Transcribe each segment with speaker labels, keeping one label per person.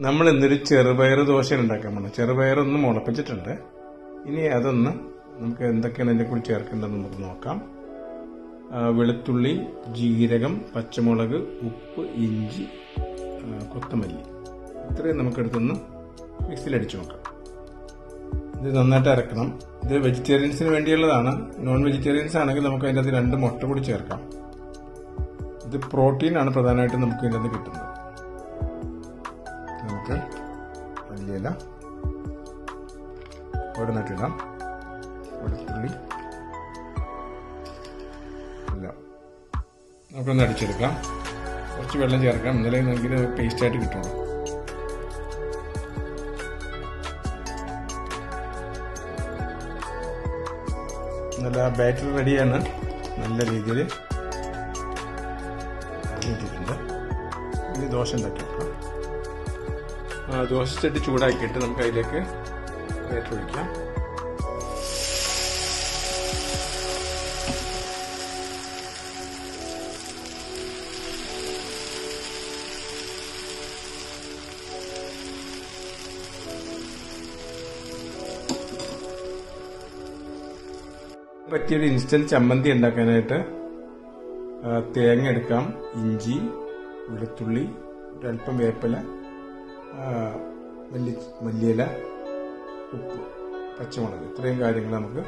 Speaker 1: നമ്മൾ ഇന്നൊരു ചെറുപയർ ദോശ ഉണ്ടാക്കാൻ പോകണം. ചെറുപയറൊന്ന് മുളപ്പിച്ചിട്ടുണ്ട്. ഇനി അതൊന്ന് നമുക്ക് എന്തൊക്കെയാണ് അതിൻ്റെ കൂടി ചേർക്കേണ്ടതെന്ന് നമുക്ക് നോക്കാം. വെളുത്തുള്ളി, ജീരകം, പച്ചമുളക്, ഉപ്പ്, ഇഞ്ചി, കൊത്തമല്ലി, ഇത്രയും നമുക്കെടുത്തൊന്ന് മിക്സിയിലടിച്ചു നോക്കാം. ഇത് നന്നായിട്ട് അരക്കണം. ഇത് വെജിറ്റേറിയൻസിന് വേണ്ടിയുള്ളതാണ്. നോൺ വെജിറ്റേറിയൻസ് ആണെങ്കിൽ നമുക്ക് അതിൻ്റെ അകത്ത് 2 മുട്ട കൂടി ചേർക്കാം. ഇത് പ്രോട്ടീനാണ് പ്രധാനമായിട്ടും നമുക്ക് ഇതിൻ്റെ അകത്ത് കിട്ടുന്നത്. നമുക്ക് മല്ലിയില ഓരോന്നിട്ടിടാം. വെളുത്തുള്ളി എല്ലാം നമുക്കൊന്ന് അടിച്ചെടുക്കാം. കുറച്ച് വെള്ളം ചേർക്കാം, എന്നാലേ നമുക്കിത് പേസ്റ്റായിട്ട് കിട്ടുള്ളൂ. നല്ല ബാറ്റർ റെഡിയാണ്. നല്ല രീതിയിൽ അറിഞ്ഞിട്ടുണ്ട്. ഇനി ദോശ ഉണ്ടാക്കി വെക്കാം. ദോശ ചട്ടി ചൂടാക്കിയിട്ട് നമുക്ക് അതിലേക്ക് ബാറ്റർ ഒഴിക്കാം. പറ്റിയൊരു ഇൻസ്റ്റന്റ് ചമ്മന്തി ഉണ്ടാക്കാനായിട്ട് തേങ്ങ എടുക്കാം, ഇഞ്ചി, വെളുത്തുള്ളി, ഒരല്പം വേപ്പില, മല്ലിയില, ഉപ്പ്, പച്ചമുളക്, ഇത്രയും കാര്യങ്ങൾ നമുക്ക്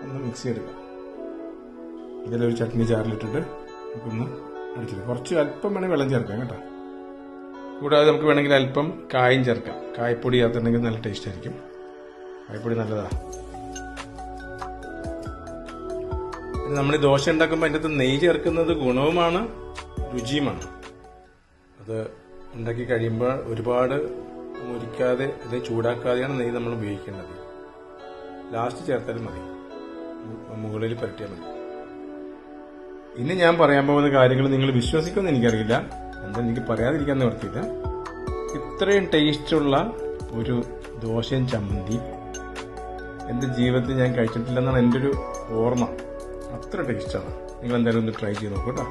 Speaker 1: ഒന്ന് മിക്സ് ചെയ്തെടുക്കാം. ഇതിലൊരു ചട്നി ചാറിലിട്ടിട്ട് നമുക്കൊന്ന് അടിച്ചെടുക്കാം. കുറച്ച് അല്പം വേണമെങ്കിൽ വെള്ളം ചേർക്കാം കേട്ടോ. കൂടാതെ നമുക്ക് വേണമെങ്കിൽ അല്പം കായം ചേർക്കാം. കായപ്പൊടി ചേർത്തിട്ടുണ്ടെങ്കിൽ നല്ല ടേസ്റ്റ് ആയിരിക്കും. കായപ്പൊടി നല്ലതാണ്. നമ്മൾ ഈ ദോശ ഉണ്ടാക്കുമ്പോൾ അതിൻ്റെ അകത്ത് നെയ്യ് ചേർക്കുന്നത് ഗുണവുമാണ് രുചിയുമാണ്. അത് ഉണ്ടാക്കി കഴിയുമ്പോൾ ഒരുപാട് മുരിക്കാതെ അത് ചൂടാക്കാതെയാണ് നെയ്യ് നമ്മൾ ഉപയോഗിക്കേണ്ടത്. ലാസ്റ്റ് ചേർത്താലും മതി, മുകളിൽ പുരട്ടിയാൽ മതി. ഇനി ഞാൻ പറയാൻ പോകുന്ന കാര്യങ്ങൾ നിങ്ങൾ വിശ്വസിക്കുമെന്ന് എനിക്കറിയില്ല. എന്താ എനിക്ക് പറയാതിരിക്കാൻ നിവർത്തിയില്ല. ഇത്രയും ടേസ്റ്റുള്ള ഒരു ദോശയും ചമ്മന്തി എൻ്റെ ജീവിതത്തിൽ ഞാൻ കഴിച്ചിട്ടില്ലെന്നാണ് എൻ്റെ ഒരു ഓർമ്മ. അത്ര ടേസ്റ്റാണ്. നിങ്ങൾ എന്തായാലും ഒന്ന് ട്രൈ ചെയ്ത് നോക്കൂ കേട്ടോ.